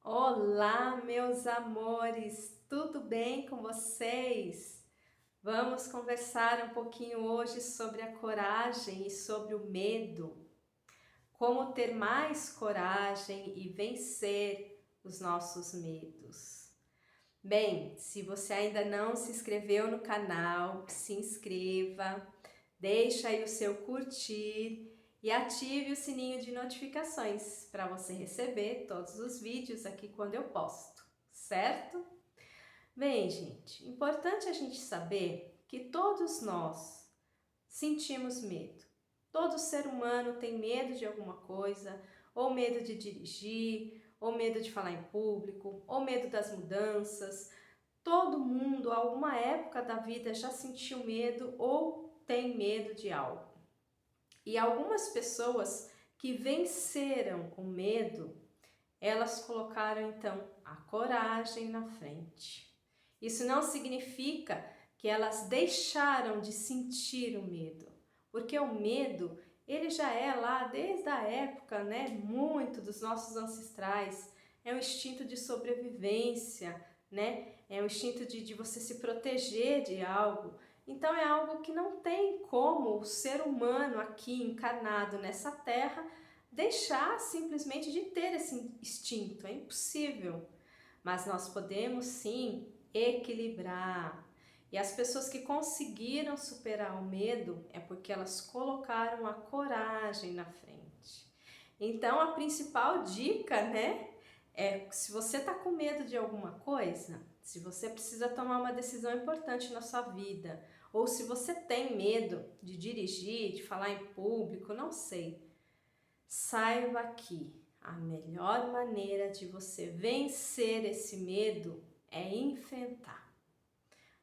Olá, meus amores, tudo bem com vocês? Vamos conversar um pouquinho hoje sobre a coragem e sobre o medo. Como ter mais coragem e vencer os nossos medos. Bem, se você ainda não se inscreveu no canal, se inscreva, deixa aí o seu curtir e ative o sininho de notificações para você receber todos os vídeos aqui quando eu posto, certo? Bem, gente, importante a gente saber que todos nós sentimos medo. Todo ser humano tem medo de alguma coisa, ou medo de dirigir, ou medo de falar em público, ou medo das mudanças. Todo mundo, a alguma época da vida, já sentiu medo ou tem medo de algo. E algumas pessoas que venceram o medo, elas colocaram então a coragem na frente. Isso não significa que elas deixaram de sentir o medo, porque o medo, ele já é lá desde a época, né, muito dos nossos ancestrais, é um instinto de sobrevivência, né, é um instinto de você se proteger de algo. Então é algo que não tem como o ser humano aqui encarnado nessa terra deixar simplesmente de ter esse instinto, é impossível. Mas nós podemos sim equilibrar. E as pessoas que conseguiram superar o medo é porque elas colocaram a coragem na frente. Então a principal dica, né, é se você está com medo de alguma coisa, se você precisa tomar uma decisão importante na sua vida, ou se você tem medo de dirigir, de falar em público, não sei, saiba que a melhor maneira de você vencer esse medo é enfrentar.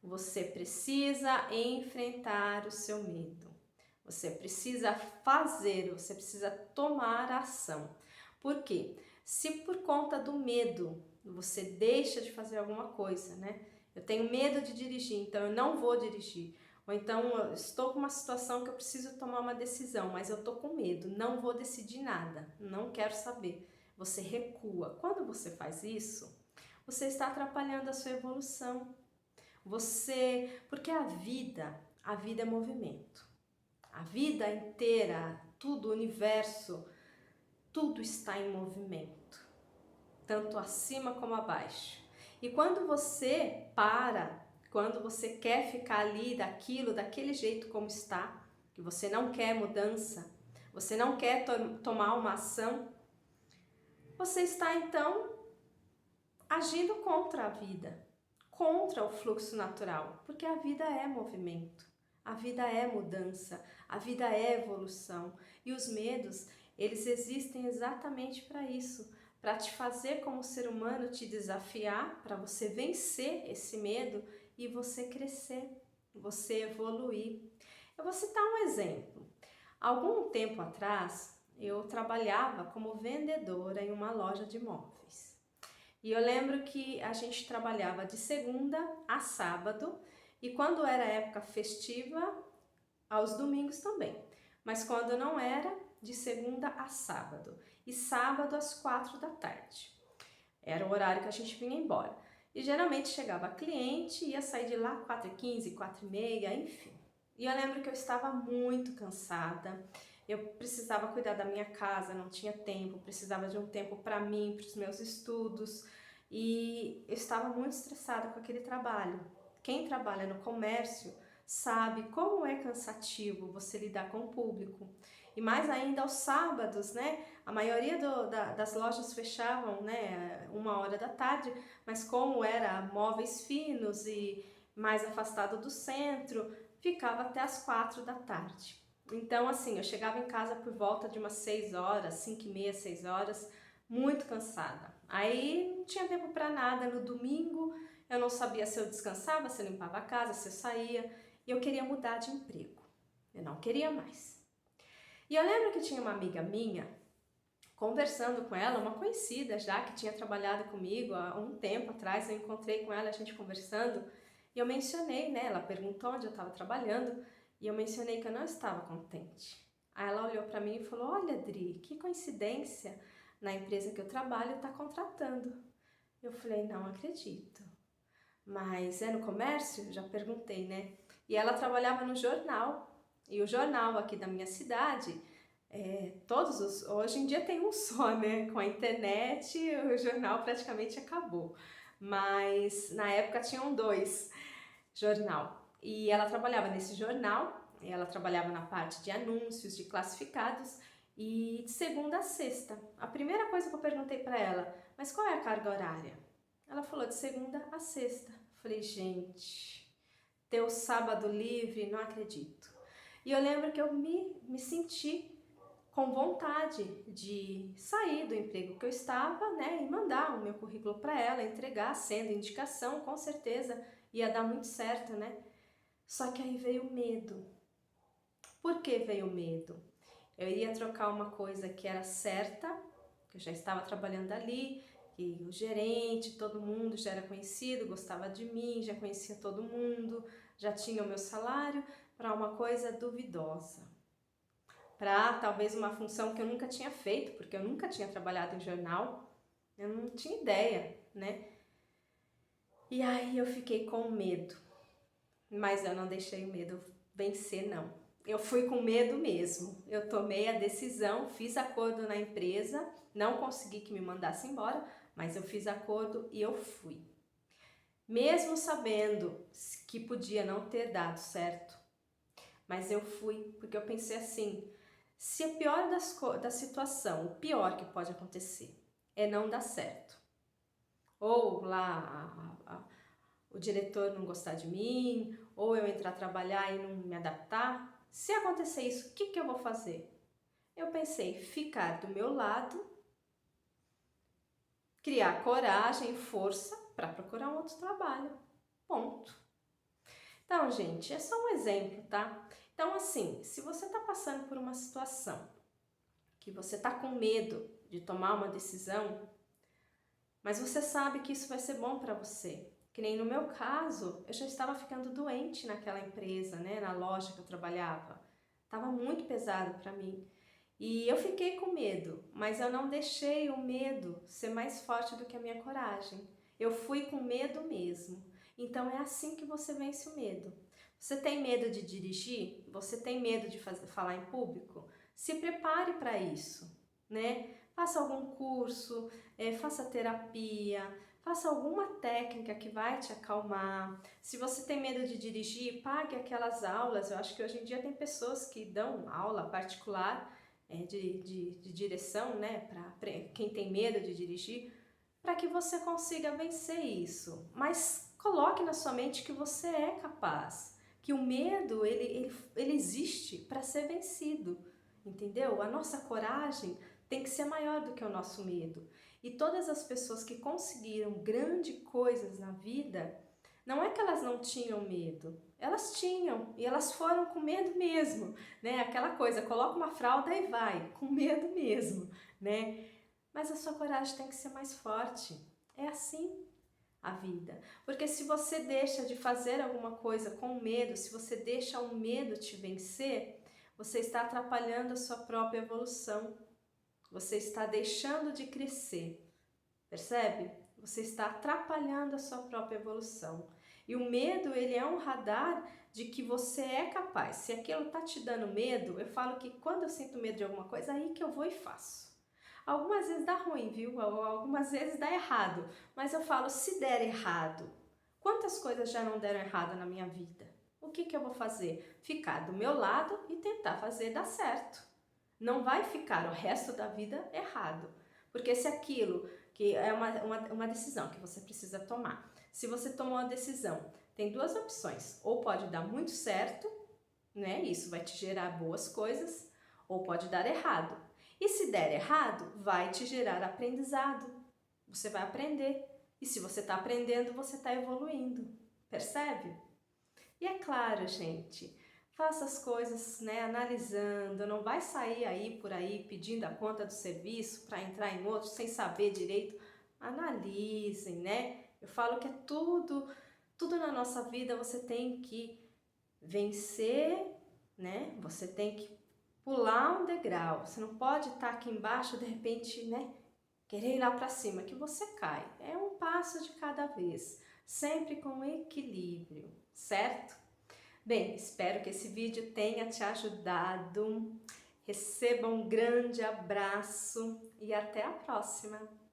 Você precisa enfrentar o seu medo. Você precisa fazer, você precisa tomar ação. Por quê? Se por conta do medo você deixa de fazer alguma coisa, né? Eu tenho medo de dirigir, então eu não vou dirigir. Ou então eu estou com uma situação que eu preciso tomar uma decisão, mas eu estou com medo, não vou decidir nada, não quero saber. Você recua. Quando você faz isso, você está atrapalhando a sua evolução. Porque a vida é movimento. A vida inteira, tudo, o universo, tudo está em movimento, tanto acima como abaixo. E quando você para, quando você quer ficar ali daquele jeito como está, que você não quer mudança, você não quer tomar uma ação, você está então agindo contra a vida, contra o fluxo natural, porque a vida é movimento, a vida é mudança, a vida é evolução. E os medos, eles existem exatamente para isso, para te fazer como ser humano, te desafiar, para você vencer esse medo e você crescer, você evoluir. Eu vou citar um exemplo. Algum tempo atrás, eu trabalhava como vendedora em uma loja de móveis. E eu lembro que a gente trabalhava de segunda a sábado e quando era época festiva, aos domingos também. Mas quando não era, de segunda a sábado. E sábado às 4 da tarde. Era o horário que a gente vinha embora. E geralmente chegava cliente, ia sair de lá 4h15, 4h30, enfim. E eu lembro que eu estava muito cansada. Eu precisava cuidar da minha casa, não tinha tempo, precisava de um tempo para mim, para os meus estudos. E eu estava muito estressada com aquele trabalho. Quem trabalha no comércio sabe como é cansativo você lidar com o público. E mais ainda aos sábados, né? A maioria das lojas fechavam, né, 1h da tarde, mas como era móveis finos e mais afastado do centro, ficava até as 4 da tarde. Então, assim, eu chegava em casa por volta de umas 6 horas, 5h30, 6 horas, muito cansada. Aí não tinha tempo para nada. No domingo eu não sabia se eu descansava, se eu limpava a casa, se eu saía. E eu queria mudar de emprego. Eu não queria mais. E eu lembro que tinha uma amiga minha, conversando com ela, uma conhecida já, que tinha trabalhado comigo há um tempo atrás, eu encontrei com ela, a gente conversando, e eu mencionei, né, ela perguntou onde eu estava trabalhando, e eu mencionei que eu não estava contente. Aí ela olhou para mim e falou: olha, Dri, que coincidência, na empresa que eu trabalho está contratando. Eu falei, não acredito. Mas é no comércio? Já perguntei, né? E ela trabalhava no jornal. E o jornal aqui da minha cidade, hoje em dia tem um só, né? Com a internet, o jornal praticamente acabou. Mas na época tinham dois jornal. E ela trabalhava nesse jornal, ela trabalhava na parte de anúncios, de classificados, e de segunda a sexta. A primeira coisa que eu perguntei para ela, mas qual é a carga horária? Ela falou de segunda a sexta. Falei, gente, ter o sábado livre, não acredito. E eu lembro que eu me senti com vontade de sair do emprego que eu estava, né, e mandar o meu currículo para ela, entregar, sendo indicação, com certeza ia dar muito certo, né? Só que aí veio o medo. Por que veio o medo? Eu iria trocar uma coisa que era certa, que eu já estava trabalhando ali, e o gerente, todo mundo já era conhecido, gostava de mim, já conhecia todo mundo, já tinha o meu salário, para uma coisa duvidosa. Para talvez uma função que eu nunca tinha feito, porque eu nunca tinha trabalhado em jornal, eu não tinha ideia, né? E aí eu fiquei com medo, mas eu não deixei o medo vencer, não. Eu fui com medo mesmo. Eu tomei a decisão, fiz acordo na empresa, não consegui que me mandasse embora, mas eu fiz acordo e eu fui. Mesmo sabendo que podia não ter dado certo, mas eu fui, porque eu pensei assim, se a pior da situação, o pior que pode acontecer é não dar certo, ou lá o diretor não gostar de mim, ou eu entrar a trabalhar e não me adaptar, se acontecer isso, o que eu vou fazer? Eu pensei, ficar do meu lado, criar coragem e força para procurar um outro trabalho. Ponto. Então, gente, é só um exemplo, tá? Então, assim, se você está passando por uma situação que você está com medo de tomar uma decisão, mas você sabe que isso vai ser bom para você. Que nem no meu caso, eu já estava ficando doente naquela empresa, né, na loja que eu trabalhava. Tava muito pesado para mim. E eu fiquei com medo, mas eu não deixei o medo ser mais forte do que a minha coragem. Eu fui com medo mesmo. Então é assim que você vence o medo. Você tem medo de dirigir? Você tem medo de falar em público? Se prepare para isso, né? Faça algum curso, faça terapia, faça alguma técnica que vai te acalmar. Se você tem medo de dirigir, pague aquelas aulas. Eu acho que hoje em dia tem pessoas que dão aula particular de direção, né, para quem tem medo de dirigir, para que você consiga vencer isso. Mas coloque na sua mente que você é capaz, que o medo ele existe para ser vencido, entendeu? A nossa coragem tem que ser maior do que o nosso medo. E todas as pessoas que conseguiram grandes coisas na vida, não é que elas não tinham medo, elas tinham e elas foram com medo mesmo, né? Aquela coisa, coloca uma fralda e vai, com medo mesmo, né? Mas a sua coragem tem que ser mais forte. É assim a vida. Porque se você deixa de fazer alguma coisa com medo, se você deixa o medo te vencer, você está atrapalhando a sua própria evolução. Você está deixando de crescer. Percebe? Você está atrapalhando a sua própria evolução. E o medo, ele é um radar de que você é capaz. Se aquilo está te dando medo, eu falo que quando eu sinto medo de alguma coisa, aí que eu vou e faço. Algumas vezes dá ruim, viu? Algumas vezes dá errado. Mas eu falo, se der errado, quantas coisas já não deram errado na minha vida? O que eu vou fazer? Ficar do meu lado e tentar fazer dar certo. Não vai ficar o resto da vida errado. Porque se aquilo que é uma decisão que você precisa tomar, se você tomou a decisão, tem duas opções. Ou pode dar muito certo, né? Isso vai te gerar boas coisas, ou pode dar errado. E se der errado, vai te gerar aprendizado. Você vai aprender. E se você está aprendendo, você está evoluindo. Percebe? E é claro, gente, faça as coisas, né, analisando. Não vai sair aí por aí pedindo a conta do serviço para entrar em outro sem saber direito. Analisem, né? Eu falo que é tudo na nossa vida você tem que vencer, né? Você tem que pular um degrau. Você não pode estar aqui embaixo de repente, né, querer ir lá para cima, que você cai. É um passo de cada vez, sempre com equilíbrio, certo? Bem, espero que esse vídeo tenha te ajudado. Receba um grande abraço e até a próxima!